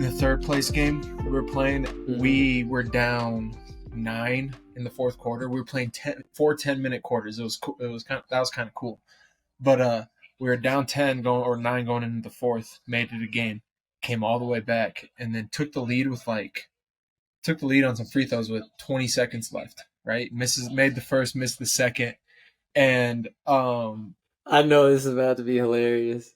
the third place game we were playing, we were down 9 in the fourth quarter. We were playing 4 10-minute quarters. It was cool. That was kind of cool. But we were down 9 going into the fourth, made it a game, came all the way back, and then took the lead on some free throws with 20 seconds left. Right, made the first, missed the second, and I know this is about to be hilarious.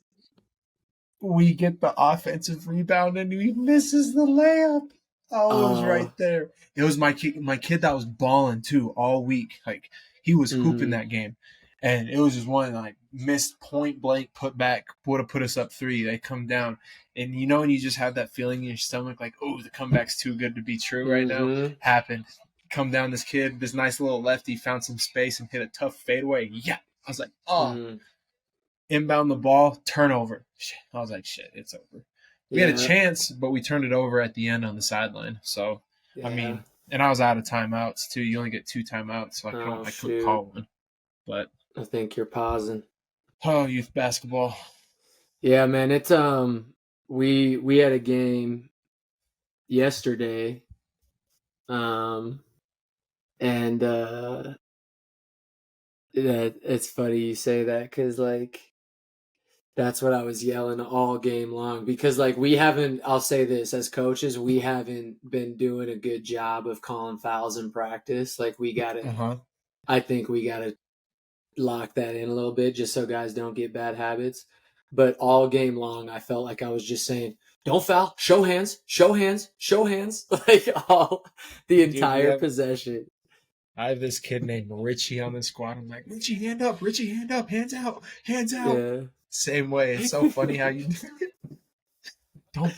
We get the offensive rebound and he misses the layup. Oh, it was right there. It was my kid that was balling too all week. Like he was hooping that game, and it was just one like missed point blank put back would have put us up 3. They come down, and and you just have that feeling in your stomach like, oh, the comeback's too good to be true right now. Happened. Come down, this kid, this nice little lefty found some space and hit a tough fadeaway. Yeah, I was like, oh. Inbound the ball, turnover. Shit. I was like, shit, it's over. We had a chance, but we turned it over at the end on the sideline. So, I mean, and I was out of timeouts too. You only get 2 timeouts, so I couldn't call one. But I think you're pausing. Oh, youth basketball. Yeah, man. It's we had a game yesterday, and it's funny you say that because like. That's what I was yelling all game long because, like, I'll say this, as coaches, we haven't been doing a good job of calling fouls in practice. Like, I think we got to lock that in a little bit just so guys don't get bad habits. But all game long, I felt like I was just saying, don't foul, show hands, like all the entire possession. I have this kid named Richie on the squad. I'm like, Richie, hand up, hands out. Yeah. Same way. It's so funny how you don't.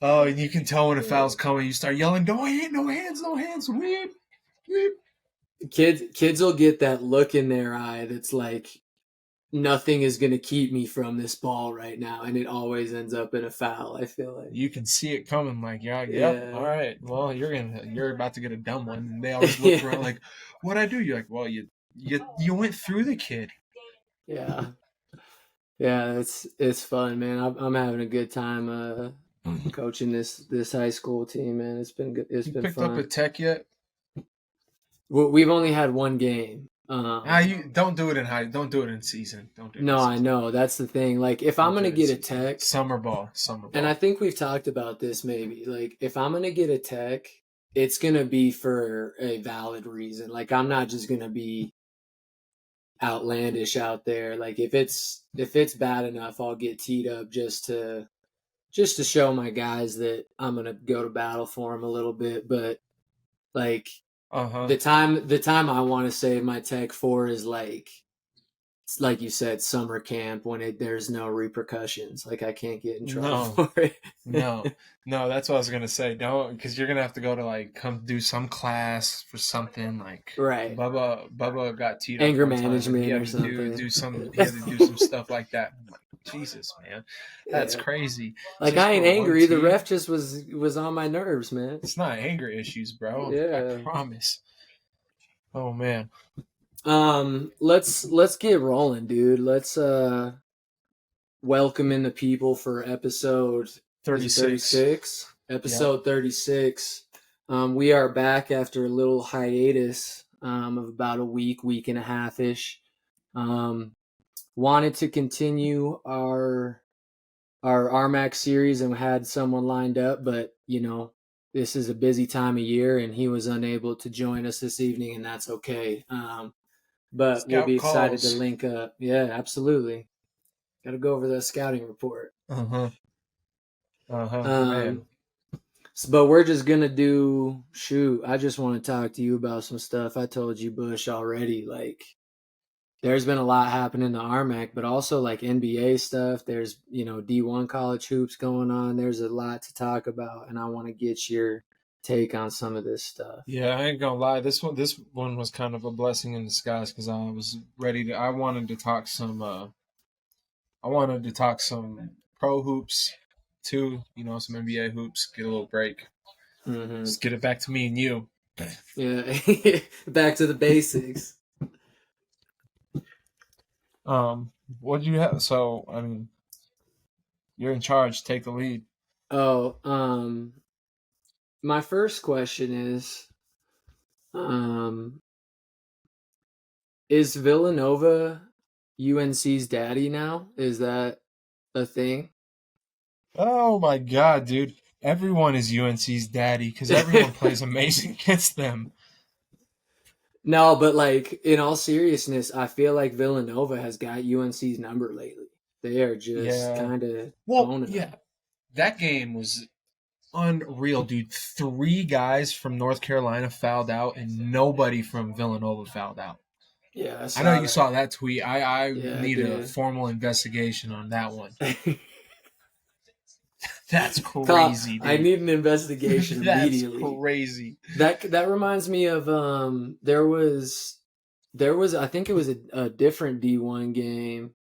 Oh, and you can tell when a foul's coming. You start yelling, no hands, whip. Kids will get that look in their eye that's like, nothing is going to keep me from this ball right now, and it always ends up in a foul. I feel like you can see it coming. Like, yeah. All right. Well, you're about to get a dumb one. And they always look around like, what'd I do? You're like, well, you went through the kid. Yeah. Yeah, it's fun, man. I'm having a good time coaching this high school team, man. It's been good. It's been picked fun. Up a tech yet? We've only had one game. You don't do it in season. Don't do it. No, I know that's the thing. Like, if I'm gonna get a tech, summer ball. And I think we've talked about this maybe. Like, if I'm gonna get a tech, it's gonna be for a valid reason. Like, I'm not just gonna be outlandish out there. Like, if it's bad enough, I'll get teed up just to show my guys that I'm gonna go to battle for them a little bit. But like the time I want to save my tech for is like you said, summer camp when there's no repercussions. Like, I can't get in trouble for it. No, that's what I was gonna say. Don't, because you're gonna have to go to like come do some class for something like. Right. Bubba got teed anger up management or something. He had to do some stuff like that. I'm like, Jesus, man, that's crazy. Like, I ain't angry. The ref just was on my nerves, man. It's not anger issues, bro. Yeah, I promise. Oh man. Let's get rolling, dude. Let's welcome in the people for episode 36. Episode 36. We are back after a little hiatus of about a week and a half ish. Wanted to continue our RMAC series and had someone lined up, but this is a busy time of year and he was unable to join us this evening, and that's okay. But we'll be excited to link up. Yeah, absolutely. Got to go over the scouting report. Man. But we're just going to I just want to talk to you about some stuff. I told you, Bush, already. Like, there's been a lot happening in the RMAC, but also like NBA stuff. There's, D1 college hoops going on. There's a lot to talk about, and I want to get your take on some of this stuff. Yeah, I ain't gonna lie. This one was kind of a blessing in disguise because I was ready to. I wanted to talk some pro hoops too. Some NBA hoops. Get a little break. Mm-hmm. Just get it back to me and you. Yeah, back to the basics. What do you have? So, I mean, you're in charge. Take the lead. Oh, my first question um, is Villanova UNC's daddy now? Is that a thing? Oh my god, dude. Everyone is UNC's daddy because everyone plays amazing against them. No, but like in all seriousness, I feel like Villanova has got UNC's number lately. They are just Yeah. kind of Well, owning yeah. them. That game was unreal, dude. Three guys from North Carolina fouled out, and nobody from Villanova fouled out. Yeah, I I know saw you that. saw that tweet. I Yeah, I need a did. formal investigation on that one. That's Call, crazy, I dude. need an investigation That's immediately. crazy. That reminds me of there was I think it was a different D1 game.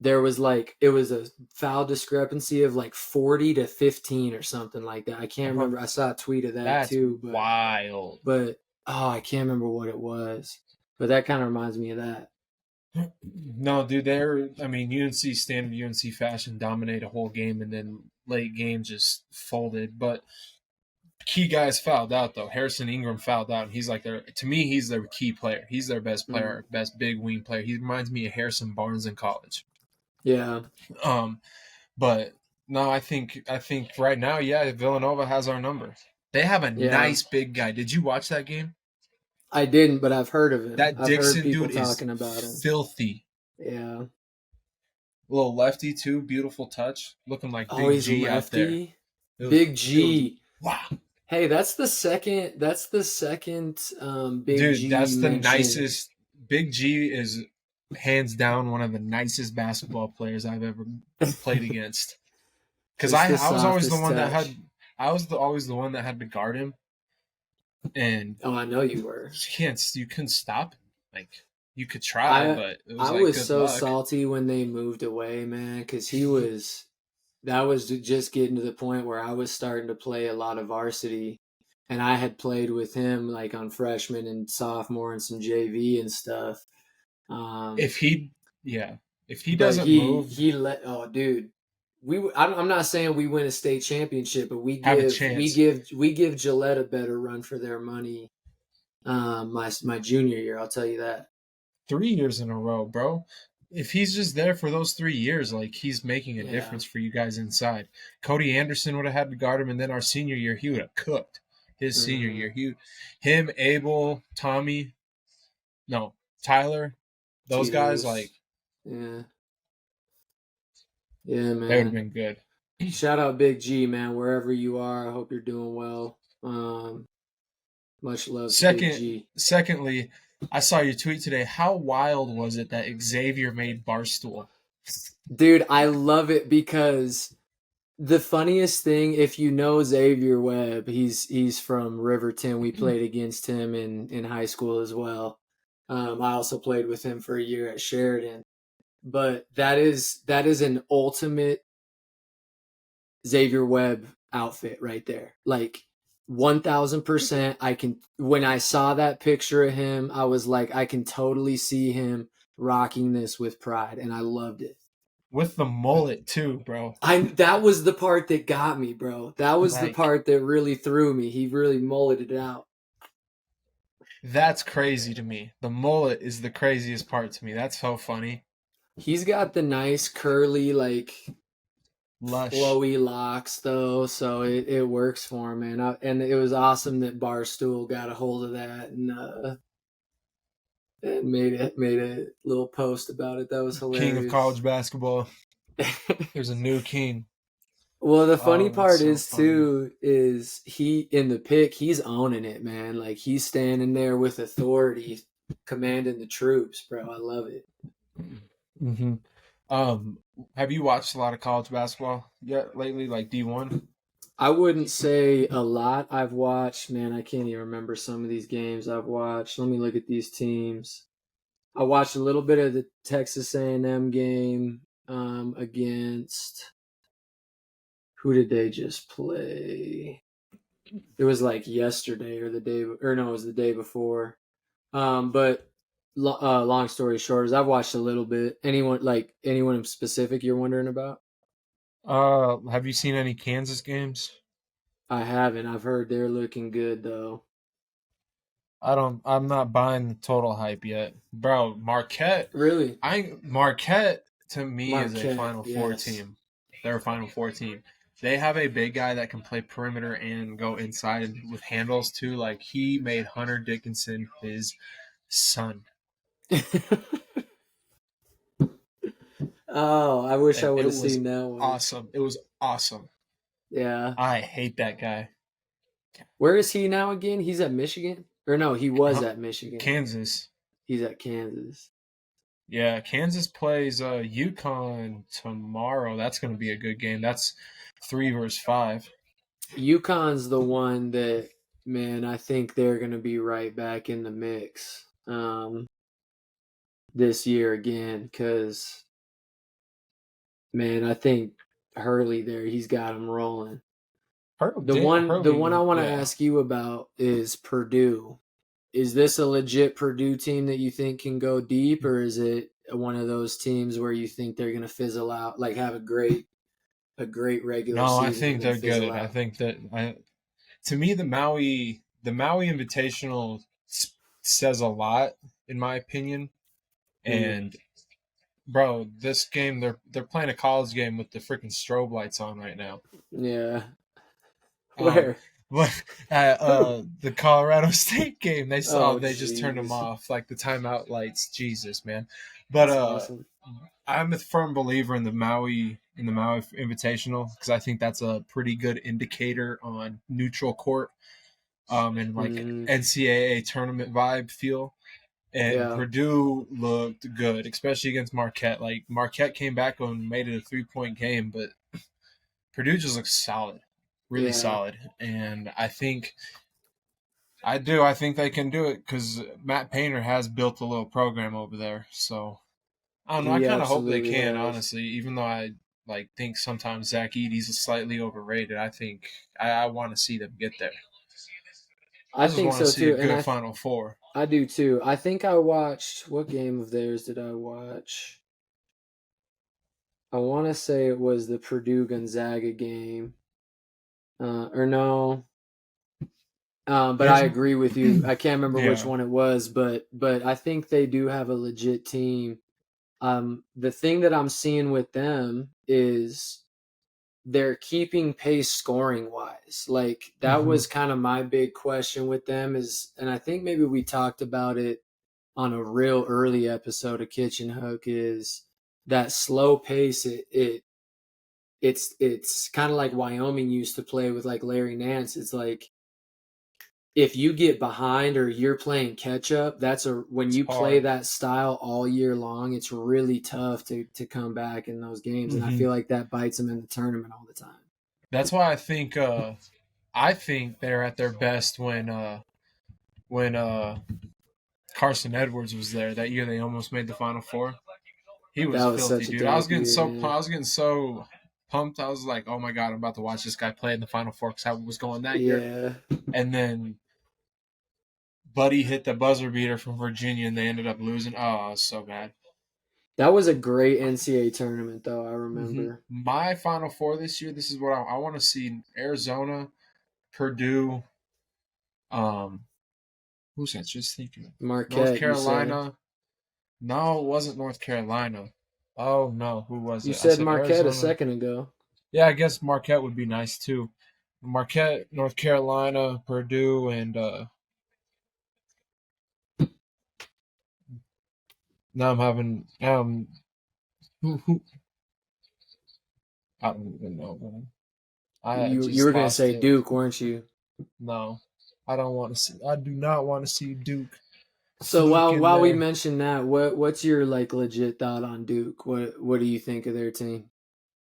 There was like it was a foul discrepancy of like 40 to 15 or something like that. I can't Uh-huh. remember. I saw a tweet of that That's too, wild. but oh, I can't remember what it was. But that kind of reminds me of that. No, dude, they're, I mean, UNC standard UNC fashion dominate a whole game and then late game just folded. But key guys fouled out though. Harrison Ingram fouled out, and he's like their, to me, he's their key player. He's their best Mm, player, best big wing player. He reminds me of Harrison Barnes in college. yeah, Um, but no, I think right now, yeah, Villanova has our number. They have a yeah. nice big guy. Did you watch that game? I didn't, but I've heard of him. That I've heard Dixon people dude is talking about him. filthy. Yeah. Little lefty too, beautiful touch, looking like Oh, Big he's G out there. lefty. It was Big it was G. wow. Hey, that's the second Big Dude, G that's the mentioned. nicest. Big G is hands down one of the nicest basketball players I've ever played against. Because Just the I was always the softest one that had touch. always the one that had to guard him, and Oh, I know you were. you couldn't stop him. Like you could try, I but it was I like was good so luck. salty when they moved away, man, because that was just getting to the point where I was starting to play a lot of varsity, and I had played with him like on freshman and sophomore and some JV and stuff. Um, If he, yeah, if he but doesn't move, he let oh dude, I'm not saying we win a state championship, but we have a give we chance. give we give Gillette a better run for their money. My junior year, I'll tell you that. 3 years in a row, bro. If he's just there for those 3 years, like he's making a Yeah. difference for you guys inside. Cody Anderson would have had to guard him, and then our senior year, he would have cooked. His senior Hmm. year, him, Abel, Tommy, no, Tyler, those T. guys, Lewis. like Yeah. Yeah, they would have man. been good. Shout out Big G, man, wherever you are. I hope you're doing well. Much love to Big G. Secondly, I saw your tweet today. How wild was it that Xavier made Barstool? Dude, I love it because the funniest thing, if you know Xavier Webb, he's from Riverton. We played against him in high school as well. I also played with him for a year at Sheridan. But that is an ultimate Xavier Webb outfit right there. Like 1000%. I can when I saw that picture of him, I was like, I can totally see him rocking this with pride, and I loved it. With the mullet too, bro. I That was the part that got me, bro. That was the Like part that really threw me. He really mulleted it out. that's crazy to me. The mullet is the craziest part to me. That's so funny. He's got the nice curly like Lush. flowy locks though, so it works for him, man. And it was awesome that Barstool got a hold of that and made a little post about it. That was King of hilarious. college basketball. There's a new king. Well, the funny Oh, that's part so is funny. too is he in the pick, he's owning it, man. Like he's standing there with authority, commanding the troops, bro. I love it. hmm Um, have you watched a lot of college basketball yet lately, like D1? I wouldn't say a lot I've watched, man. I can't even remember some of these games I've watched. Let me look at these teams. I watched a little bit of the Texas A&M game against who did they just play? It was like yesterday or the day, or no, it was the day before. But long story short is I've watched a little bit. Anyone in specific you're wondering about? Have you seen any Kansas games? I haven't. I've heard they're looking good though. I'm not buying the total hype yet. Bro, Marquette, Really? Marquette to me is a Marquette, Final Four yes. team. They're a Final Four team. They have a big guy that can play perimeter and go inside with handles too. Like he made Hunter Dickinson his son. Oh, I wish I And would it have was seen that one. awesome. It was awesome. Yeah. I hate that guy. Where is he now again? He's at Michigan? Or no, he was at Michigan. Kansas. He's at Kansas. Yeah, Kansas plays UConn tomorrow. That's going to be a good game. That's 3 versus 5. UConn's the one that, man, I think they're going to be right back in the mix this year again because, man, I think Hurley there, he's got him rolling. The one I want to Yeah. ask you about is Purdue. Is this a legit Purdue team that you think can go deep, or is it one of those teams where you think they're going to fizzle out, like have a great regular No, I season think and then they're fizzle good. I out? think that to me the Maui Invitational says a lot in my opinion. Mm, And bro, this game they're playing a college game with the freaking strobe lights on right now. yeah. Um, Where? but at Who? the Colorado State game, Oh, they just turned them jeez. off like the timeout lights. Jesus, man. But That's awesome. I'm a firm believer in the Maui Invitational because I think that's a pretty good indicator on neutral court, and like Mm, NCAA tournament vibe feel. And yeah. Purdue looked good, especially against Marquette. Like Marquette came back and made it a 3-point game, but Purdue just looks solid, really Yeah. solid. And I think they can do it because Matt Painter has built a little program over there. So I don't know. I He kind of hope they absolutely can, has. honestly. Even though I like think sometimes Zach Edey's slightly overrated. I think I want to see them get there. I I just think want to so see a too. And good I Final Four. I do too. I think I watched, what game of theirs did I watch? I want to say it was the Purdue Gonzaga game. Or no. But I Here's agree with you. I can't remember which yeah. one it was, but I think they do have a legit team. The thing that I'm seeing with them is they're keeping pace scoring wise. Like that Hmm. was kind of my big question with them is, and I think maybe we talked about it on a real early episode of Kitchen Hook, is that slow pace. It's kind of like Wyoming used to play with like Larry Nance. It's like if you get behind or you're playing catch up, when It's you play hard. that style all year long, it's really tough to come back in those games. And I Hmm. feel like that bites them in the tournament all the time. That's why I think they're at their best when Carson Edwards was there that year. They almost made the Final Four. He was That was filthy, such a dude. I was dope getting year, so man. I was getting so pumped. I was like, oh my god, I'm about to watch this guy play in the Final Four because I was going that year. Yeah. And then Buddy hit the buzzer beater from Virginia, and they ended up losing. Oh, it was so bad. That was a great NCAA tournament, though. I Hmm. remember. My Final Four this year. This is what I want to see: Arizona, Purdue. Um, who's that? Just thinking. North Marquette, you said. Carolina. No, it wasn't North Carolina. Oh no, who was You it? I said said Marquette a Arizona. second ago. Yeah, I guess Marquette would be nice too. Marquette, North Carolina, Purdue, and now I'm having who I don't even know, man. I You just were gonna lost say it. Duke, weren't you? No, I don't want to see. I do not want to see Duke So fluke while in while we there. mentioned that, what's your like legit thought on Duke? What do you think of their team?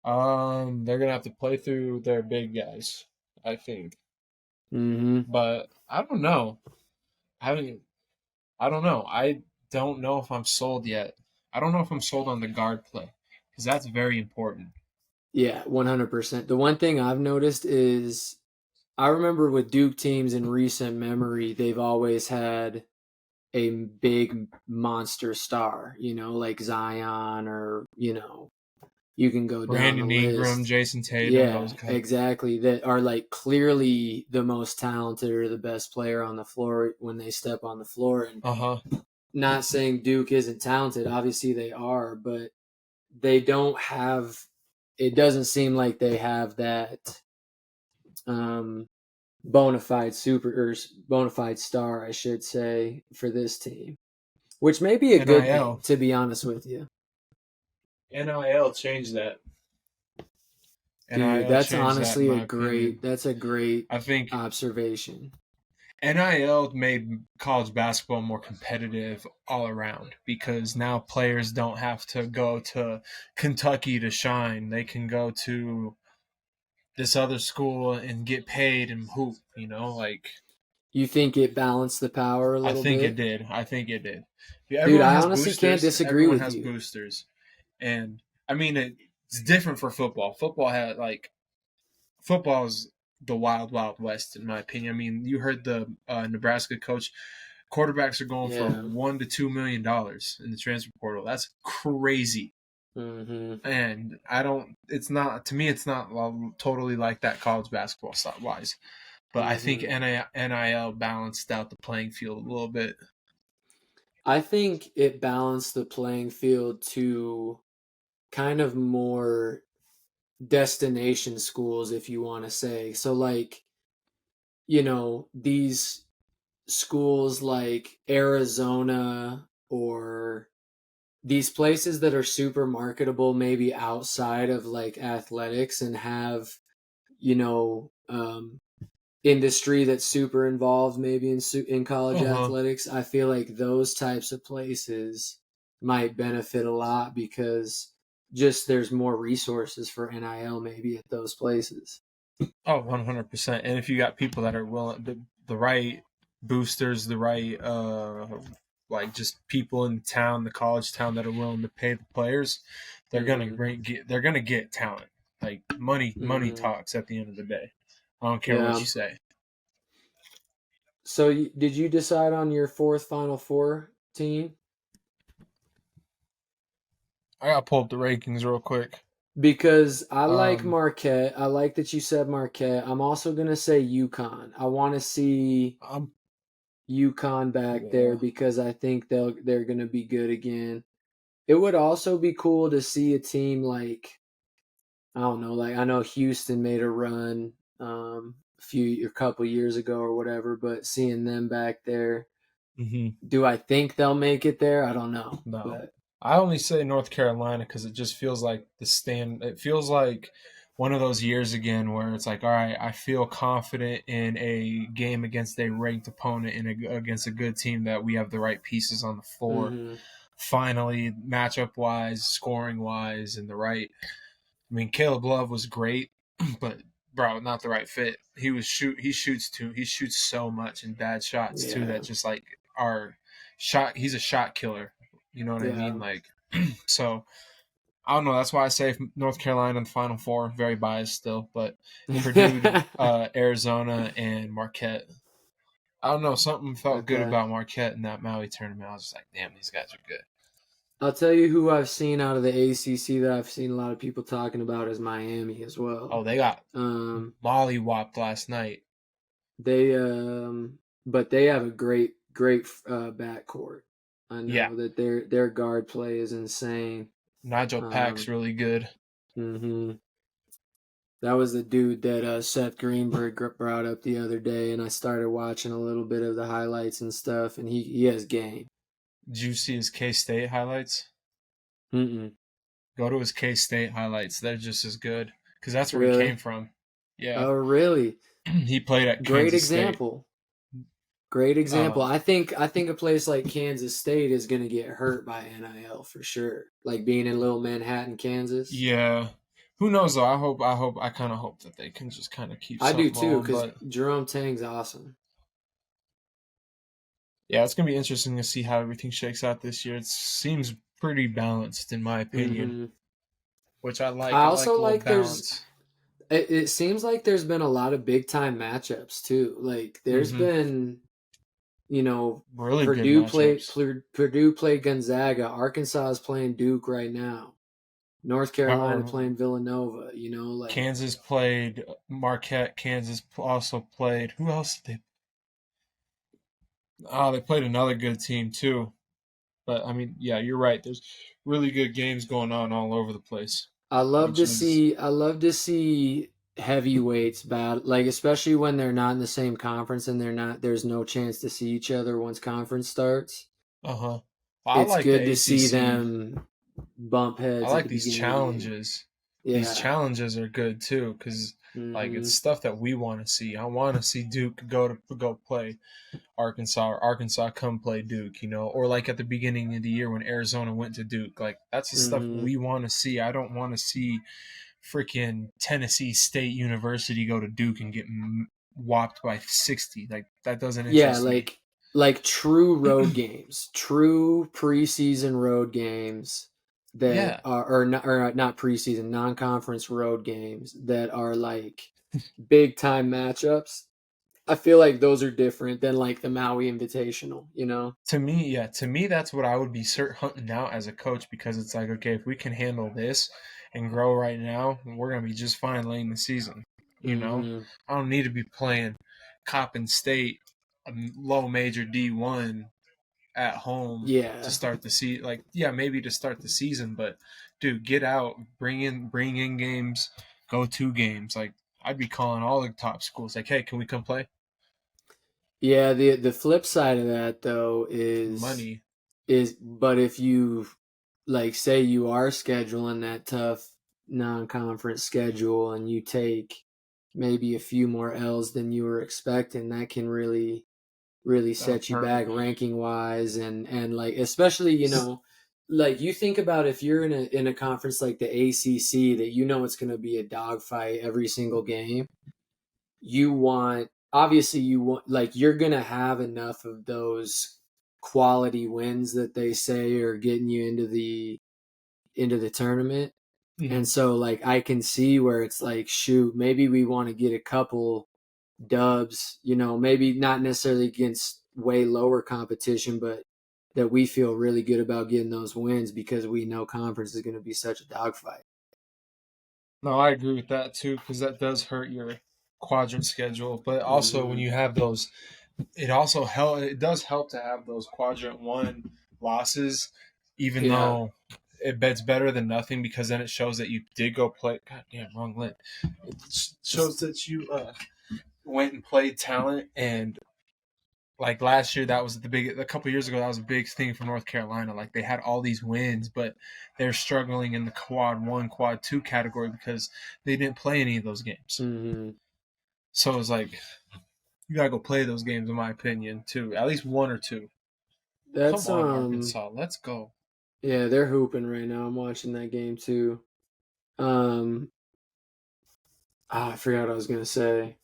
They're gonna have to play through their big guys, I think. Mm-hmm. But I don't know. I mean, I don't know. I don't know if I'm sold yet. I don't know if I'm sold on the guard play because that's very important. Yeah, 100%. The one thing I've noticed is I remember with Duke teams in recent memory, they've always had a big monster star, like Zion or, you can go down the Brandon Ingram, list. Jason Tatum, those Yeah, guys. exactly. That are like clearly the most talented or the best player on the floor when they step on the floor. And not saying Duke isn't talented, obviously they are, but they don't have. It doesn't seem like they have that bona fide bona fide star, I should say, for this team, which may be a good thing, NIL. to be honest with you. NIL changed that. Dude, NIL that's changed that, in honestly my opinion. that's a great I think observation. NIL made college basketball more competitive all around because now players don't have to go to Kentucky to shine. They can go to this other school and get paid and hoop, like You think it balanced the power a I little think it bit? did. I think it did. Dude, Everyone I has honestly can't boosters. disagree Everyone with has you. boosters. And I mean it's different for football. Football is the wild, wild west, in my opinion. I mean, you heard the Nebraska coach. Quarterbacks are going for Yeah. $1 to $2 million in the transfer portal. That's crazy. Mm-hmm. And I don't. It's not to me. It's not totally like that college basketball wise. But I think Mm-hmm. NIL balanced out the playing field a little bit. I think it balanced the playing field to kind of more destination schools, if you want to say. So, like, these schools like Arizona or these places that are super marketable, maybe outside of like athletics and have, you know, um, industry that's super involved maybe in college Uh-huh. athletics. I feel like those types of places might benefit a lot because just there's more resources for NIL maybe at those places. Oh, 100%. And if you got people that are willing, the right boosters, the right, like just people in town, the college town that are willing to pay the players, Mm-hmm. they're gonna get talent. Like money Mm-hmm. talks at the end of the day. I don't care what Yeah. you say. So did you decide on your fourth Final Four team? I gotta pull up the rankings real quick. Because I like Um, Marquette. I like that you said Marquette. I'm also gonna say UConn. I want to see I'm UConn back there yeah. because I think they're gonna be good again. It would also be cool to see a team like I don't know, like I know Houston made a run a couple years ago or whatever, but seeing them back there, Mm-hmm. do I think they'll make it there? I don't know, No, but I only say North Carolina because it just feels like the stand. It feels like one of those years again where it's like, all right, I feel confident in a game against a ranked opponent and against a good team that we have the right pieces on the floor. mm-hmm. Finally, matchup wise, scoring wise, and the right. I mean, Caleb Love was great, but bro, not the right fit. He shoots too. He shoots so much and bad shots too Yeah, that just like are shot. He's a shot killer. You know what I yeah. mean? Like, so I don't know. That's why I say North Carolina in the Final Four. Very biased still, but Purdue, Arizona, and Marquette. I don't know. Something felt good Okay. about Marquette in that Maui tournament. I was just like, damn, these guys are good. I'll tell you who I've seen out of the ACC that I've seen a lot of people talking about is Miami as well. Oh, they got Um, mollywopped last night. they but they have a great backcourt. I Yeah, know that their guard play is insane. Nigel Pack's Um, really good. hmm That was the dude that Seth Greenberg brought up the other day, and I started watching a little bit of the highlights and stuff, and he has game. Did you see his K State highlights? Mm-mm. Go to his K State highlights. They're just as good because that's where he came Really? from. Yeah, Oh, really? he played at Great Kansas State. example. Great example. Uh, I think a place like Kansas State is going to get hurt by NIL for sure. Like being in Little Manhattan, Kansas. yeah. Who knows though? I kind of hope that they can just kind of keep I do something too, rolling. because But Jerome Tang's awesome. yeah, it's gonna be interesting to see how everything shakes out this year. It seems pretty balanced in my opinion, hmm which I like. I I like also a little like balance. it seems like there's been a lot of big time matchups too. Like there's Mm-hmm. been, you know, Really good matchups. Purdue played Gonzaga. Arkansas is playing Duke right now. North Carolina Um, playing Villanova. You know, like Kansas played Marquette. Kansas also played. Who else did they? Oh, they played another good team too. But I mean, yeah, you're right. There's really good games going on all over the place, which is I love to see heavyweights battle, like especially when they're not in the same conference and there's no chance to see each other once conference starts. uh-huh. I It's like the good to see ACC. them bump I heads at like the these beginning of the game. challenges. These Yeah. challenges are good too because like it's Hmm. stuff that we want to see. I want to see Duke go play Arkansas or Arkansas come play Duke, or like at the beginning of the year when Arizona went to Duke. Like that's the stuff Hmm. we want to see. I don't want to see freaking Tennessee State University go to Duke and get whopped by 60. Like that doesn't Yeah, interest me. like true road games, true preseason road games that Yeah. are or not preseason, non-conference road games that are like big time matchups. I feel like those are different than like the Maui Invitational, you know? To me, that's what I would be hunting out as a coach because it's like, okay, if we can handle this and grow right now, we're gonna be just fine late in the season. You know, Hmm. I don't need to be playing Coppin State, a low major D1 at home to Yeah. start the season. Like, yeah, maybe to start the season, but dude, get out, bring in games, go 2 games. Like, I'd be calling all the top schools, like, hey, can we come play? Yeah, the flip side of that though Money. is but if you like say you are scheduling that tough non-conference schedule and you take maybe a few more L's than you were expecting, that can really That'll set you hurt. back ranking wise and like especially, like you think about if you're in a conference like the ACC that you know it's going to be a dogfight every single game. You want like you're gonna have enough of those quality wins that they say are getting you into the tournament. Mhm. And so like I can see where it's like, shoot, maybe we want to get a couple dubs, maybe not necessarily against way lower competition, but that we feel really good about getting those wins because we know conference is going to be such a dogfight. No, I agree with that too because that does hurt your quadrant schedule. But also when Hmm. you have those, it also help. It does help to have those quadrant 1 losses, even Yeah. though it bets better than nothing because then it shows that you did go play. God damn, wrong lid. It shows that you went and played talent and like last year that was a couple years ago that was a big thing for North Carolina. Like they had all these wins, but they're struggling in the quad 1, quad 2 category because they didn't play any of those games. Hmm. So it's like you gotta go play those games in my opinion too. At least 1 or 2. Come That's on, Arkansas, let's go. Yeah, they're hooping right now. I'm watching that game too. Um, I forgot what I was gonna say.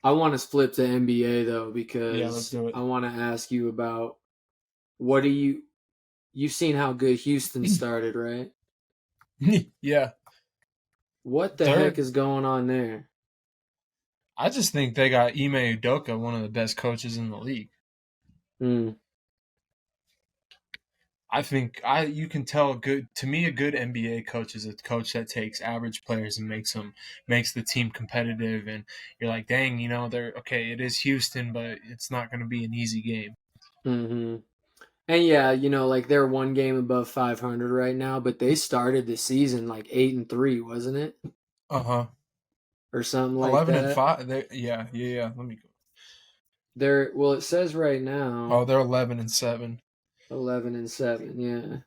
I want to flip to NBA though Yeah, let's because do I want to ask you about what do you've seen how good Houston started, right? it. Yeah, What the heck they're. is going on there? I just think they got Ime Udoka, one of the best coaches in the league. Hmm. I think I you can tell a good NBA coach is a coach that takes average players and makes the team competitive and you're like, dang, they're okay, it is Houston, but it's not gonna be an easy game. Hmm. And yeah, like they're one game above 500 right now, but they started the season like 8-3, wasn't it, Uh-huh. or something like 11 and that? 5. Yeah. Let me go. Well, it says right Oh, now they're 11 and 7. 11-7. Yeah.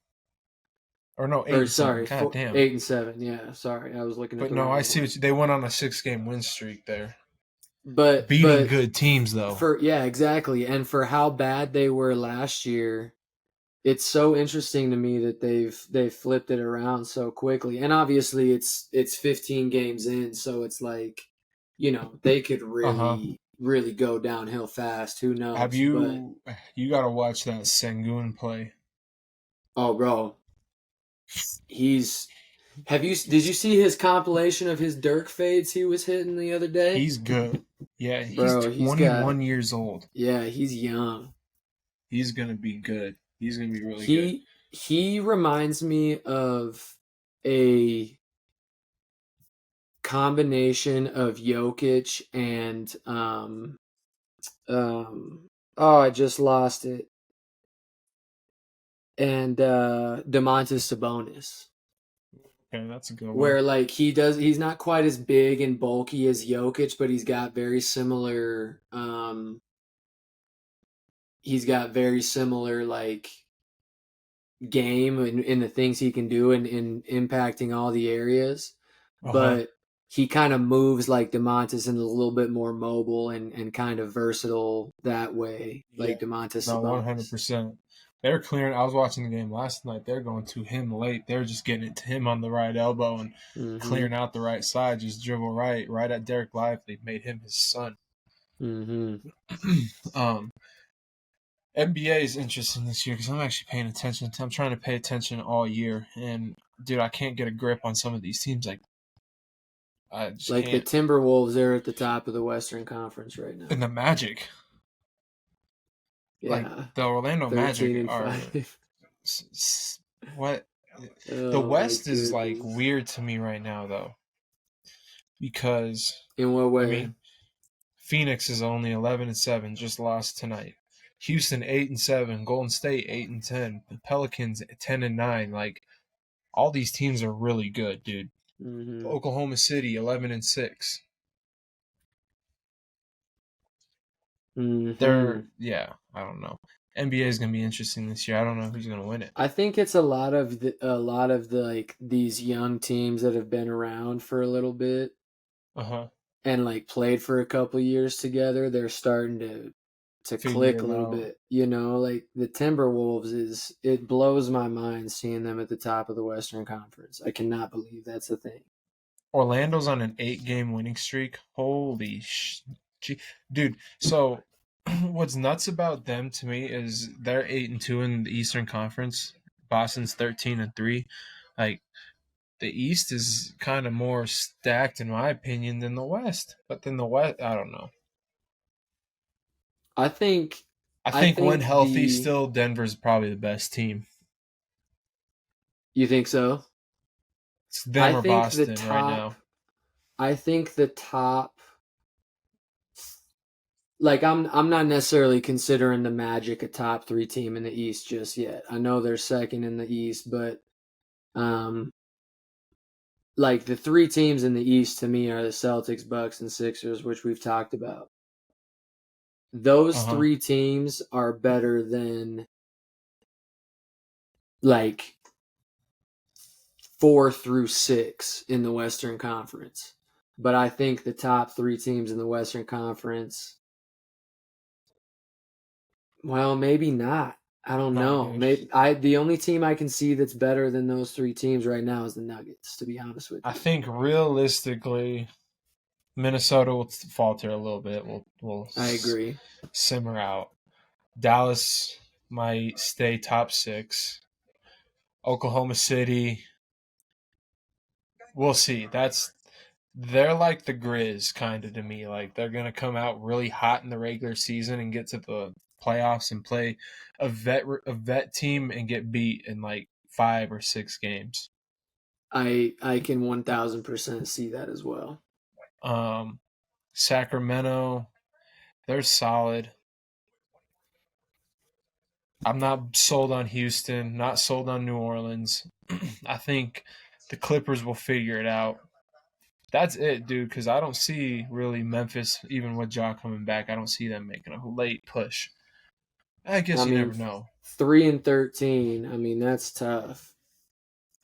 Or no, eight Or and seven. sorry, God damn. 8-7. Yeah, sorry, I was looking at But the no, I wrong see one. they went on a 6 game win streak there. But Beating but good teams though. for yeah, exactly. And for how bad they were last year, it's so interesting to me that they've flipped it around so quickly. And obviously, it's 15 games in, so it's like, they could Uh-huh. really go downhill fast. Who Have knows? But you gotta watch that Sengun play. oh, bro, he's. Did you see his compilation of his Dirk fades he was hitting the other day? He's good. Yeah, he's Bro, 21 years old. yeah, he's young. He's gonna be good. He's gonna be really good. He reminds me of a combination of Jokic and I just lost it. And Domantas Sabonis. Okay, that's a good one. Where like he's not quite as big and bulky as Jokic, but he's got very similar like game in the things he can do and in impacting all the areas. Uh-huh. But he kind of moves like Domantas and a little bit more mobile and kind of versatile that way, Yeah. like Domantas No, Sabonis. 100%. They're clearing. I was watching the game last night. They're going to him late. They're just getting it to him on the right elbow and Mm-hmm. clearing out the right side. Just dribble right at Derek Lively. Made him his son. Mm-hmm. um, NBA is interesting this year because I'm actually paying attention. I'm trying to pay attention all year, and dude, I can't get a grip on some of these teams. Like I just Like the can't. Timberwolves, they're at the top of the Western Conference right And now. the Magic, like Yeah, the Orlando 13 Magic, and are 5. what? The Oh my West is like goodness. weird to me right now, though, because In what I way? mean, Phoenix is only 11-7, just lost tonight. Houston 8-7, Golden State 8-10, the Pelicans 10-9. Like all these teams are really good, dude. Mm-hmm. Oklahoma City 11-6. Mm-hmm. They're I don't know. NBA is gonna be interesting this year. I don't know who's gonna win it. I think it's a lot of the like these young teams that have been around for a little bit Uh huh. and like played for a couple years together. They're starting to Figure click a it little out. bit. Like the Timberwolves it blows my mind seeing them at the top of the Western Conference. I cannot believe that's a thing. Orlando's on an 8-game winning streak. Holy dude. So, what's nuts about them to me is they're 8-2 in the Eastern Conference. Boston's 13-3. Like the East is kind of more stacked, in my opinion, than the West. But then the West, I don't know. I think I I think when think healthy, the still Denver's probably the best team. You think so? It's them I or think the Boston right top now. I think the top like I'm not necessarily considering the Magic a top 3 team in the East just yet. I know they're second in the East, but um like the 3 teams in the East to me are the Celtics, Bucks and Sixers, which we've talked about. Uh Those huh. 3 teams are better than like 4 through 6 in the Western Conference. But I think the top 3 teams in the Western Conference, well, maybe not. I don't Nah, know. dude. Maybe the only team I can see that's better than those 3 teams right now is the Nuggets, to be honest with I you. think realistically, Minnesota will falter a little bit. Will I agree. simmer out. Dallas might stay top 6. Oklahoma City, we'll see. They're like the Grizz kind of to me. Like they're gonna come out really hot in the regular season and get to the playoffs and play a vet team and get beat in like 5 or 6 games. I can 1000% see that as well. Um, Sacramento, they're solid. I'm not sold on Houston. Not sold on New Orleans. I think the Clippers will figure it out. That's it, dude. Because I don't see really Memphis, even with Ja coming back. I don't see them making a late push. I I guess you mean, never know. 3 and 13, I mean, that's tough.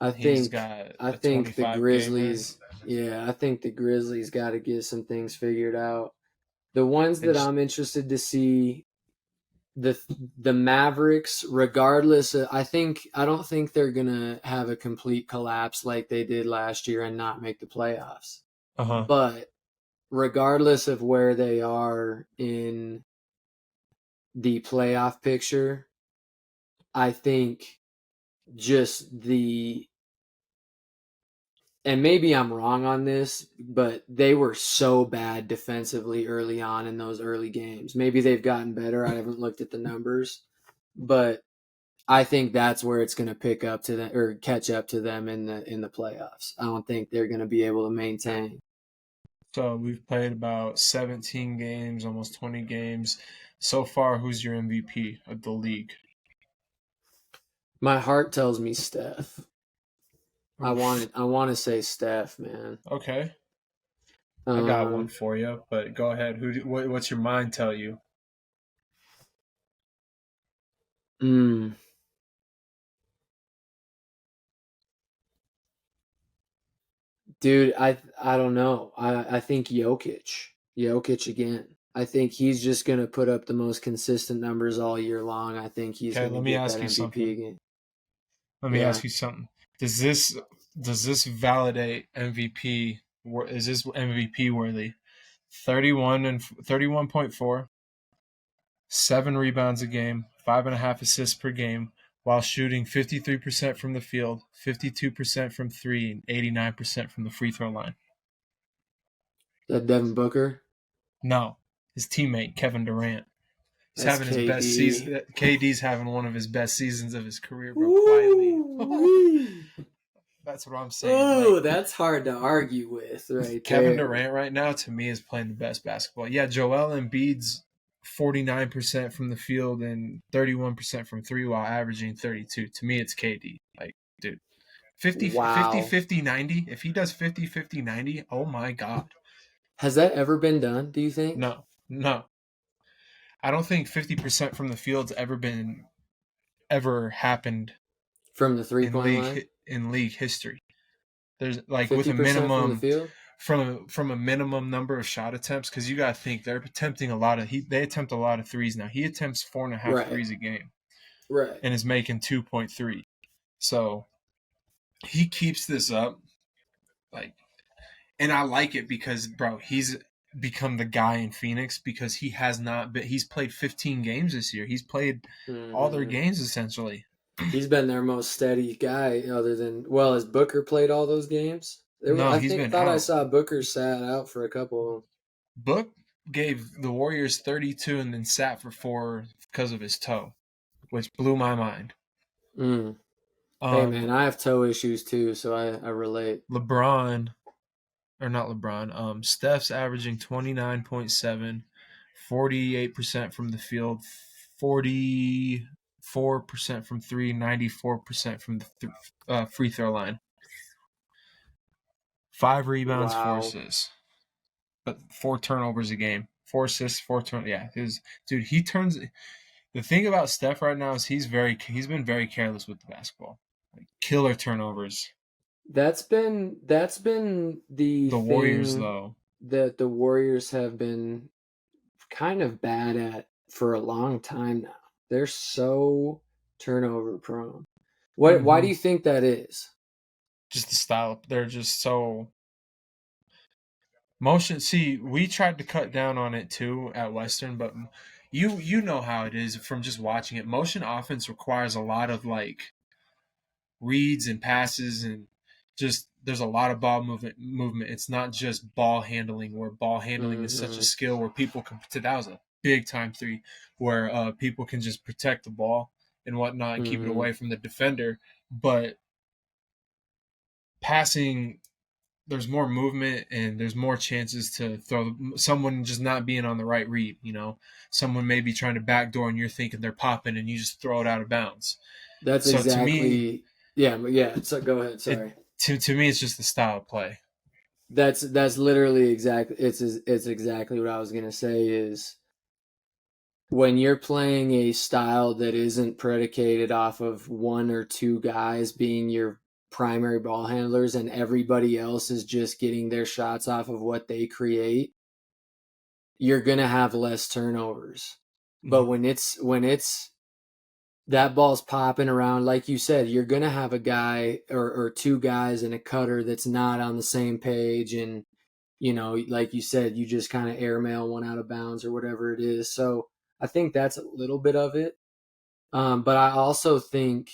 I He's think got I a think the 25 gamer, Grizzlies, yeah, I think the Grizzlies got to get some things figured out. The ones and that just I'm interested to see, the the Mavericks, regardless of, I don't think they're gonna have a complete collapse like they did last year and not make the playoffs. huh. But regardless of where they are in the playoff picture, I think just the and maybe I'm wrong on this, but they were so bad defensively early on in those early games. Maybe they've gotten better. I haven't looked at the numbers, but I think that's where it's going to pick up to them or catch up to them in the playoffs. I don't think they're going to be able to maintain. So we've played about 17 games, almost 20 games. So far, who's your MVP of the league? My heart tells me Steph. I want Oof. it. I want to say Steph, man. Okay, I got one Um, for you, but go ahead. What's your mind tell you? mm, dude, I don't know. I think Jokic again. I think he's just gonna put up the most consistent numbers all year long. I think he's Okay, gonna let me get that ask you MVP something. again. Let me Yeah, ask you something. Does this validate MVP? Is this MVP worthy? 31.4, 7 rebounds a game, 5.5 assists per game, while shooting 53% from the field, 52% from three, and 89% from the free throw line. that Devin Booker. No, his teammate Kevin Durant. He's That's having his best KD. season. KD's having one of his best seasons of his career, bro. Quietly. Woo-wee. That's what I'm saying. Like Oh, that's hard to argue with right Kevin there. Durant right now, to me, is playing the best basketball. Yeah, Joel Embiid's 49% from the field and 31% from three while averaging 32. To me, it's KD. Like, dude, 50, 50, Wow. 50, 90. If he does 50, 50, 90, oh my God. Has that ever been done, do you think? No, no. I don't think 50% from the field's ever happened From the 3-point line? in league history. There's like with a 50% from the minimum field? from a minimum number of shot attempts because you got to think they're attempting a lot of they attempt a lot of threes now. He attempts 4.5 Right. threes a game Right. and is making 2.3. So he keeps this up, like, and I like it because bro, he's become the guy in Phoenix because he has not been. He's played 15 games this year. He's played all their Hmm. games essentially. He's been their most steady guy, other than well, has Booker played all those games? No, I he's been thought I out. saw Booker sat out for a couple. Book gave the Warriors 32 and then sat for 4 because of his toe, which blew my mind. Mm. Hey man, Um, I have toe issues too, so I relate. LeBron, or not LeBron, Steph's averaging 29.7, 48% from the field, 44% from three, 94% from the free throw line. 5 rebounds, 4 Wow. assists, but 4 turnovers a game. 4 assists, 4 turn. Yeah, his dude. He turns. The thing about Steph right now is he's been very careless with the basketball. Like killer turnovers. That's been the The Warriors thing though. that the Warriors have been kind of bad at for a long time now. They're so turnover prone. Why do Mm-hmm. you think that is? Just the style. They're just so motion. See, we tried to cut down on it too at Western, but you know how it is from just watching it. Motion offense requires a lot of like reads and passes and just there's a lot of ball movement. It's not just ball handling where ball handling is such a Hmm. skill where people can that was a big time three where people can just protect the ball and whatnot and keep it Hmm. away from the defender. But passing there's more movement and there's more chances to throw someone just not being on the right read, someone may be trying to backdoor and you're thinking they're popping and you just throw it out of bounds. That's So to me, exactly yeah. So go ahead. it Sorry. to me it's just the style of play. That's literally exactly it's exactly what I was gonna say is when you're playing a style that isn't predicated off of one or two guys being your primary ball handlers and everybody else is just getting their shots off of what they create, you're going to have less turnovers. But Mhm. when it's that ball's popping around, like you said, you're going to have a guy or two guys in a cutter that's not on the same page. And, like you said, you just kind of airmail one out of bounds or whatever it is. So I think that's a little bit of it. But I also think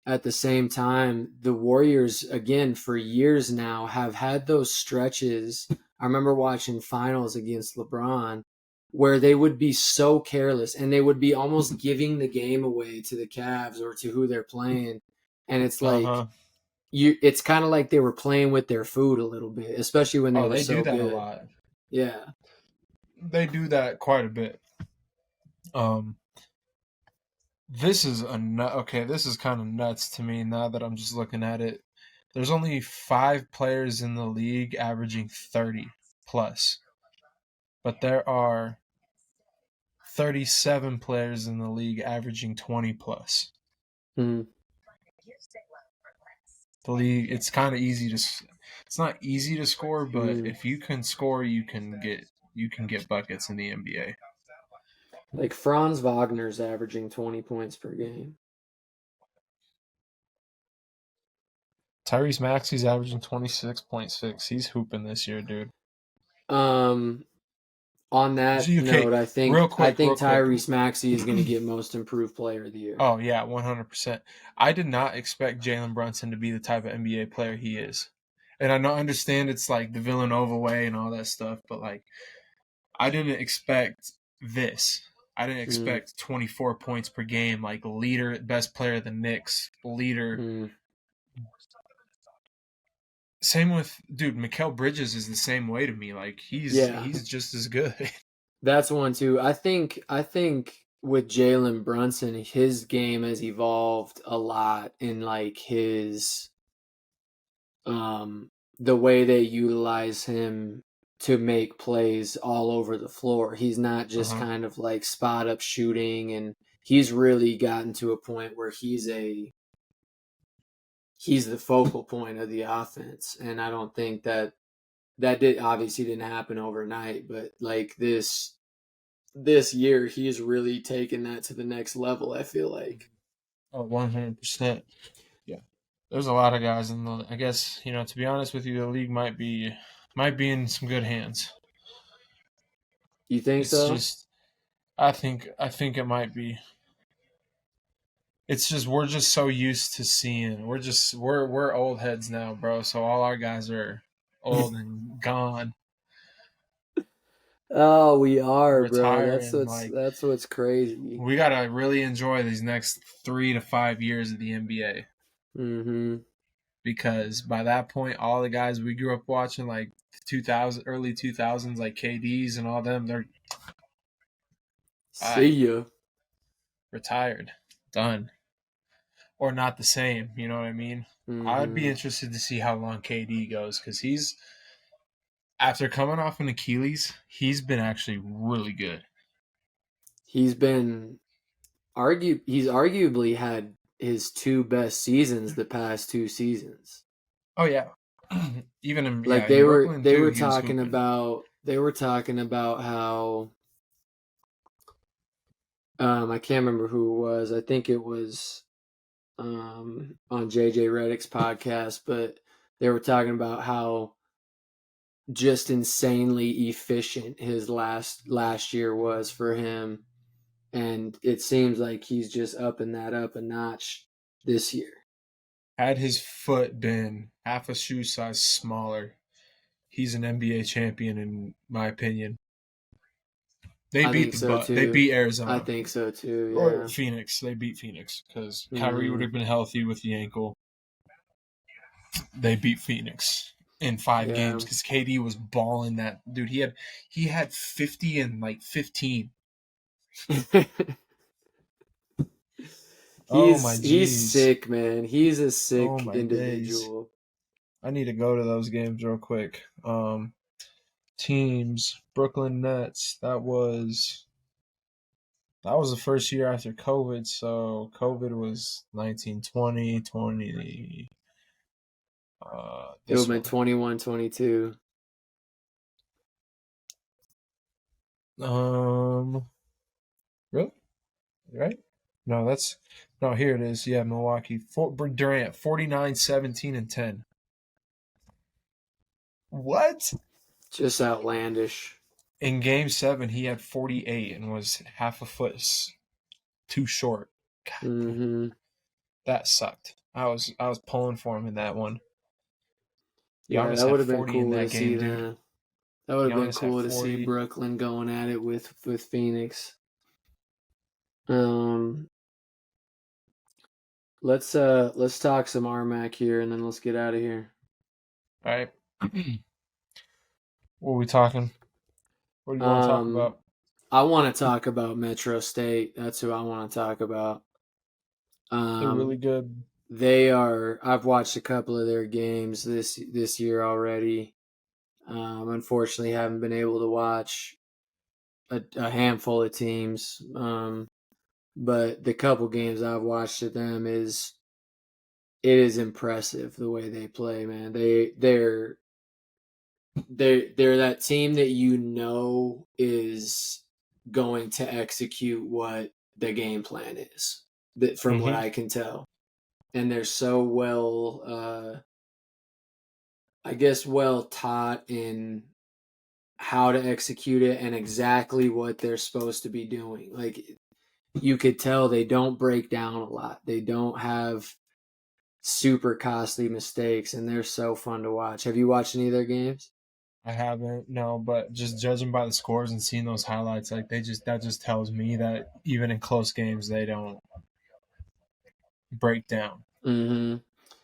at the same time, the Warriors, again, for years now, have had those stretches. I remember watching finals against LeBron where they would be so careless and they would be almost giving the game away to the Cavs or to who they're playing. And it's like it's kind of like they were playing with their food a little bit, especially when they were they so do that good. a lot. Yeah. They do that quite a bit. This is this is kind of nuts to me now that I'm just looking at it. There's only 5 players in the league averaging 30 plus. But there are 37 players in the league averaging 20 plus. Mm. The league, it's kind of easy to. It's not easy to score, but if you can score, you can get buckets in the NBA. Like Franz Wagner's averaging 20 points per game. Tyrese Maxey's averaging 26.6. He's hooping this year, dude. On that note, I think real quick. Tyrese Maxey is going to get Most Improved Player of the Year. Oh yeah, 100%. I did not expect Jalen Brunson to be the type of NBA player he is, and I understand it's like the Villanova way and all that stuff, but like I didn't expect this. I didn't expect 24 points per game, like leader, best player of the Knicks, leader. Same with Mikal Bridges is the same way to me. Like he's just as good. That's one too. I think with Jalen Brunson, his game has evolved a lot in like his the way they utilize him to make plays all over the floor. He's not just kind of like spot up shooting, and he's really gotten to a point where he's the focal point of the offense. And I don't think that obviously didn't happen overnight, but like this year he's really taken that to the next level, I feel like. Oh, 100%. Yeah. There's a lot of guys in the, I guess, to be honest with you, the league might be in some good hands. You think so? I think it might be. It's just we're just so used to seeing. We're old heads now, bro. So all our guys are old and gone. Oh, we are, retiring, bro. That's what's crazy. We gotta really enjoy these next 3 to 5 years of the NBA. Because by that point, all the guys we grew up watching, like early 2000s, like KDs and all them, they're see ya, retired, done, or not the same. You know what I mean? I'd be interested to see how long KD goes, because he's, after coming off an Achilles, he's been actually really good. He's arguably had his 2 best seasons the past 2 seasons. Oh yeah. Even in they Brooklyn, were talking about how I can't remember who it was. I think it was on JJ Redick's podcast, but they were talking about how just insanely efficient his last year was for him, and it seems like he's just upping that up a notch this year. Had his foot been half a shoe size smaller, he's an NBA champion in my opinion. They beat Arizona. I think so too. Yeah. Or Phoenix. They beat Phoenix because Kyrie would have been healthy with the ankle. They beat Phoenix in 5 games because KD was balling that dude. He had 50 and like 15. He's sick, man. He's a sick individual. Days. I need to go to those games real quick. Teams, Brooklyn Nets. That was the first year after COVID. So COVID was 19, 20, 20. It would have been 21, 22. Really? Right? No, here it is. Yeah, Milwaukee. Durant, 49, 17, and 10. What? Just outlandish. In Game 7, he had 48 and was half a foot too short. God, that sucked. I was pulling for him in that one. Yeah, that would have been cool to see that. That would have been Giannis had cool to see 40. Brooklyn going at it with Phoenix. Let's talk some RMAC here, and then let's get out of here. All right. What are we talking? What do you want to talk about? I want to talk about Metro State. That's who I want to talk about. They're really good. They are. I've watched a couple of their games this year already. Unfortunately, haven't been able to watch a handful of teams. But the couple games I've watched of them is impressive the way they play, man. They're that team that is going to execute what the game plan is. That from what I can tell, and they're so well, well taught in how to execute it and exactly what they're supposed to be doing. Like, you could tell they don't break down a lot. They don't have super costly mistakes, and they're so fun to watch. Have you watched any of their games? I haven't, no, but just judging by the scores and seeing those highlights, like that just tells me that even in close games they don't break down. Mm-hmm.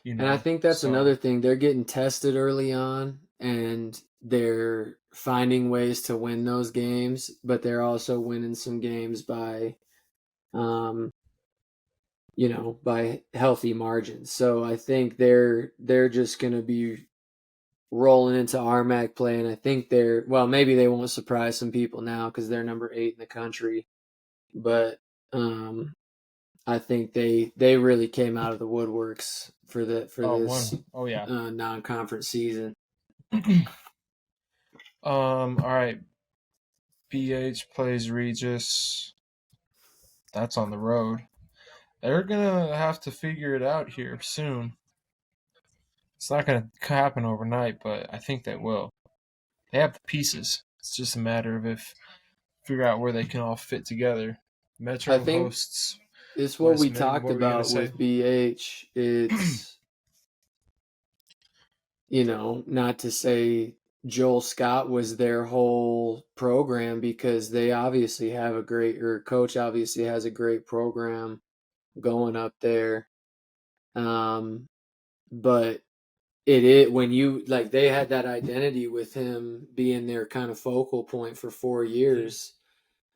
You And I know, think that's so another thing. They're getting tested early on, and they're finding ways to win those games, but they're also winning some games by, by healthy margins. So I think they're just going to be rolling into RMAC play, and I think maybe they won't surprise some people now because they're number 8 in the country, but I think they really came out of the woodworks for this yeah. non-conference season. All right. BH plays Regis. That's on the road. They're gonna have to figure it out here soon. It's not gonna happen overnight, but I think they will. They have the pieces. It's just a matter of figure out where they can all fit together. I Metro think hosts it's what we Westman. talked What were you gonna about say? with BH. It's not to say Joel Scott was their whole program, because they obviously have coach obviously has a great program going up there. But when you like, they had that identity with him being their kind of focal point for 4 years.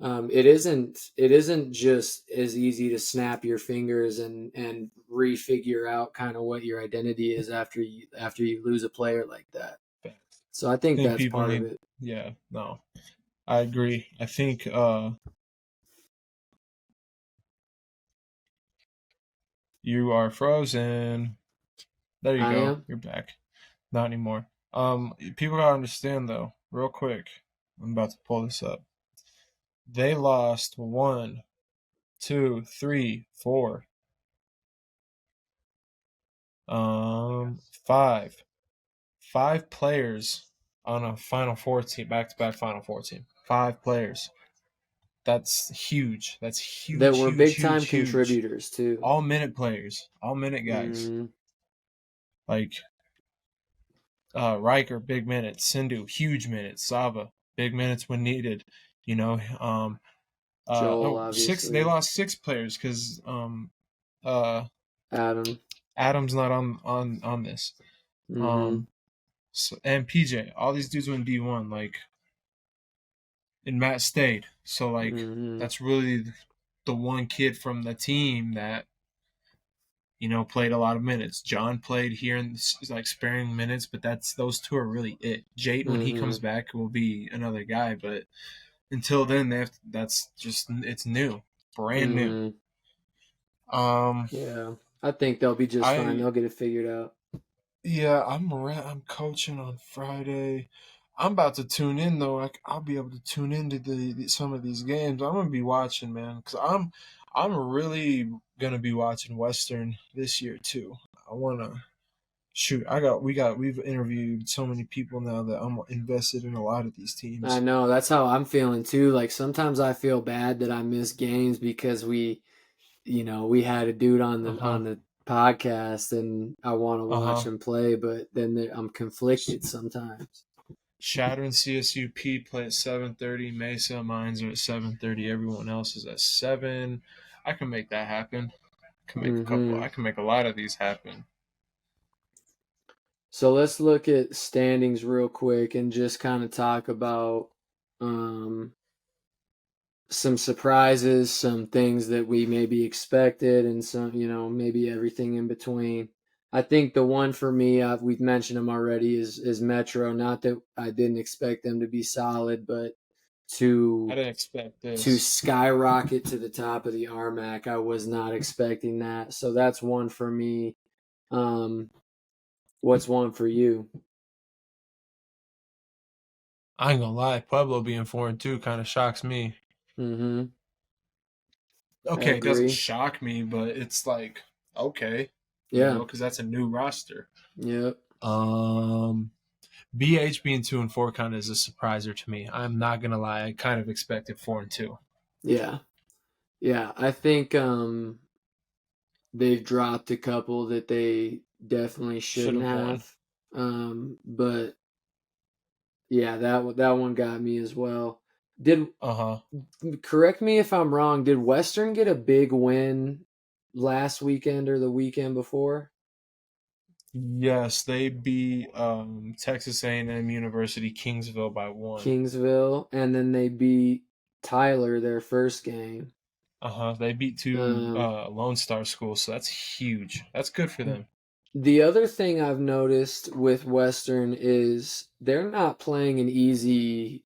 It isn't just as easy to snap your fingers and refigure out kind of what your identity is after you lose a player like that. So I I think think that's people part of need. it. Yeah, no, I agree. I think you are frozen. There you I go. am. You're back. Not anymore. People gotta understand though, real quick. I'm about to pull this up. They lost 1, 2, 3, 4, 5, 5 players on a Final Four team, back-to-back Final Four team. 5 players. That's huge. That's That huge, were huge, big huge, time huge. contributors too. All minute players, all minute guys. Mm, Like Riker, big minutes. Sindhu, huge minutes. Sava, big minutes when needed. You know, Joel, no, 6. They obviously. lost 6 players because uh, Adam. Adam's not on this. Mm-hmm. So, and PJ, all these dudes went D1. Like, and Matt stayed. So like, Mm-hmm. that's really the one kid from the team that played a lot of minutes. John played here in like sparing minutes, but those two are really it. Jate, when he Mm-hmm. comes back, will be another guy, but until then, that's just it's new, brand new. Mm-hmm. Um, Yeah. I think they'll be just fine. I They'll get it figured out. yeah, I'm coaching on Friday. I'm about to tune in though. I'll be able to tune into some of these games. I'm gonna be watching, man, because I'm really gonna be watching Western this year too. I wanna shoot. We've interviewed so many people now that I'm invested in a lot of these I teams. know, that's how I'm feeling too. Like, sometimes I feel bad that I miss games because we had a dude on Uh the huh. podcast, and I want to Uh watch huh. him play, but then I'm conflicted sometimes. Shatter and CSUP play at 7:30. Mesa, mines are at 7:30. Everyone else is at 7. I can make that happen. I can make a couple. Mm-hmm. I can make a lot of these happen. So let's look at standings real quick and just kind of talk about some surprises, some things that we maybe expected, and some, maybe everything in between. I think the one for me, we've mentioned them already, is Metro. Not that I didn't expect them to be solid, but I to didn't expect to this. skyrocket to the top of the RMAC, I was not expecting that. So that's one for me. Um, what's one for you? I ain't gonna lie, Pueblo being 4-2 kind of shocks me. Mm-hmm. I Okay, it doesn't agree. shock me, but it's like okay, Yeah. because that's a new roster. Yep. Um, BH being 2-4 kind of is a surpriser to me. I'm not gonna lie, I kind of expected 4-2. Yeah. Yeah. I think they've dropped a couple that they definitely Should shouldn't have won. have. But yeah, that one got me as well. Did Uh huh. Correct me if I'm wrong, did Western get a big win last weekend or the weekend before? Yes, they beat Texas A&M University Kingsville by 1. Kingsville, and then they beat Tyler their first game. Uh huh. They beat two Um, Lone Star schools, so that's huge. That's good for them. the other thing I've noticed with Western is they're not playing an easy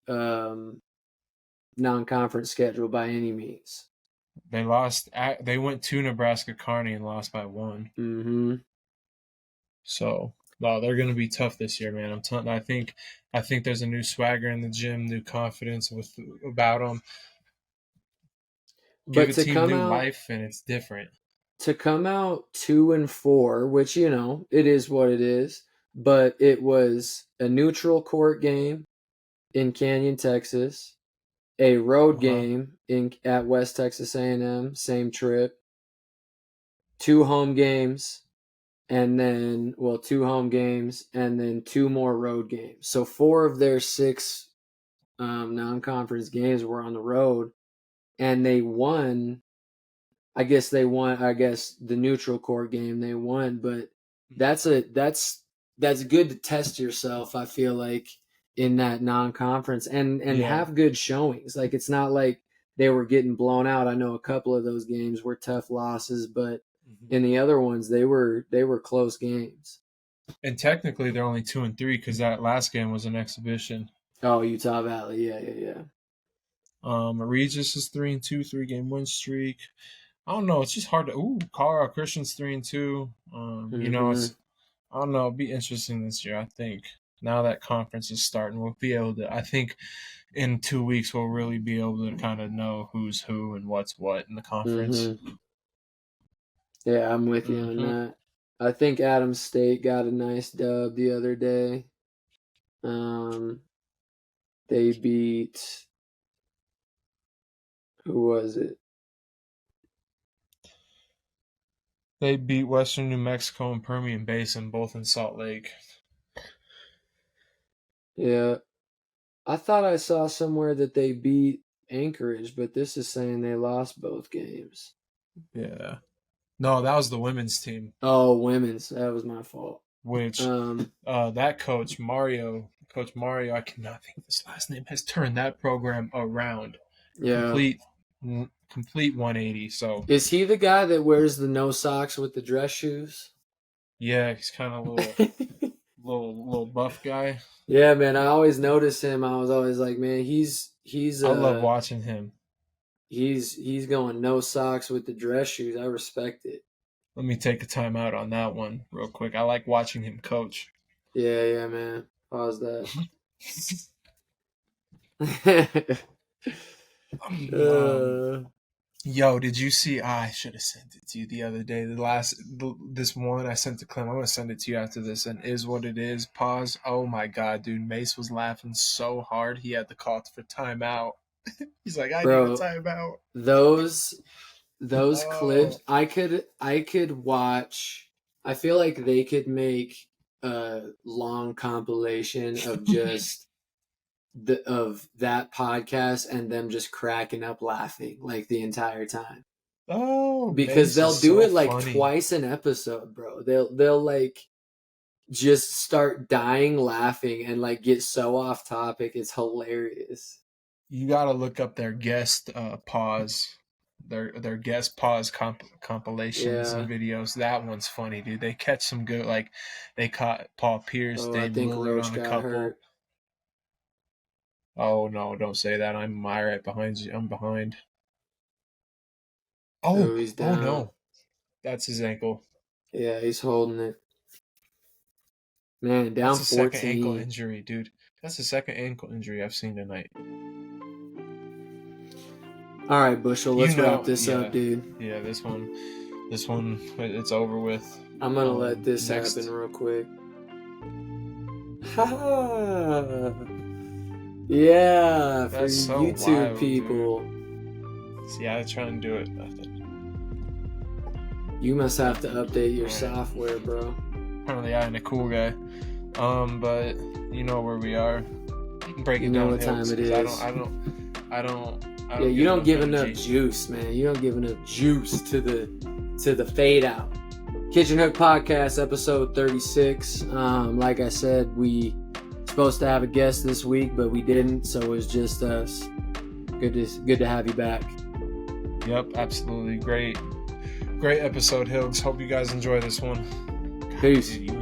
non-conference schedule by any means. They lost. They went to Nebraska Kearney and lost by 1. Mm-hmm. So, no, they're going to be tough this year, man. I'm telling. I think there's a new swagger in the gym, new confidence about them. Give But a team new life, and it's different. to come out 2-4, which it is what it is, but it was a neutral court game in Canyon, Texas, a Uh road huh. game in at West Texas A&M, same trip, two home games, and then two home games, and then two more road games. So four of their six non-conference games were on the road, and they won. I guess they won. I guess the neutral court game they won, but that's good to test yourself. I feel like in that non-conference and Yeah. have good showings. Like it's not like they were getting blown out. I know a couple of those games were tough losses, but Mhm. in the other ones they were close games. And technically, they're only 2-3 because that last game was an exhibition. Oh, Utah Valley, yeah, yeah, yeah. Regis is 3-2, 3-game win streak. I don't know. It's just hard to. Ooh, Colorado Christian's 3-2. Mm-hmm. It's. I don't know. It'll be interesting this year. I think now that conference is starting, we'll be able to. I think in 2 weeks we'll really be able to kind of know who's who and what's what in the conference. Mm-hmm. Yeah, I'm with you on Mm-hmm. that. I think Adams State got a nice dub the other day. Um, they beat, who was it? They beat Western New Mexico and Permian Basin both in Salt Lake. Yeah, I thought I saw somewhere that they beat Anchorage, but this is saying they lost both games. Yeah. No, that was the women's team, Oh, women's. That was my fault. which Um, that Coach Mario, I cannot think of his last name, has turned that program around. yeah. Complete complete 180. So Is he the guy that wears the no socks with the dress shoes? yeah, he's kind of a little buff guy. Yeah, man. I always notice him. I was always like, man, he's I love watching him. he's going no socks with the dress shoes. I respect it. Let me take a time out on that one real quick. I like watching him coach. Yeah, yeah, man. Pause that. um, uh, Yo, did you see? I should have sent it to you the other day. This one I sent to Clem. I'm gonna send it to you after this. And is what it is. Pause. Oh my god, dude, Mace was laughing so hard he had to call for timeout. He's like, I need a bro, timeout. those those clips, Oh, I could watch. I feel like they could make a long compilation of just of that podcast and them just cracking up laughing like the entire time. Oh, because Bass they'll is do so it like funny. twice an episode, bro. They'll like just start dying laughing and like get so off topic. It's hilarious. You gotta look up their guest pause, their guest pause compilations Yeah. and videos. That one's funny, dude. They catch some good, like they caught Paul Pierce, Oh, I Dame think Lillard Roach on a got couple. hurt. Oh no, don't say that. I'm right behind you. I'm behind. Oh, he's Oh down. no, that's his ankle. Yeah, he's holding it. Man, down That's the 14. second ankle injury, dude. That's the second ankle injury I've seen tonight. All right, Bushel, let's wrap this up, dude. Yeah, this one, it's over with. I'm gonna let this happen real quick. Yeah, for That's so YouTube wild, people. Dude. See, I was trying to do it. Nothing. You must have to update your software, bro. Apparently, I ain't a cool guy. But you know where we are. Break it down. You know what time it is. I don't. Yeah, you don't give enough juice, man. You don't give enough juice to the fade out. Kitchen Hook Podcast, episode 36. Like I said, we supposed to have a guest this week, but we didn't, so it was just us. Good to have you back. Yep, absolutely great episode, Hills. Hope you guys enjoy this one. Peace. Dude, you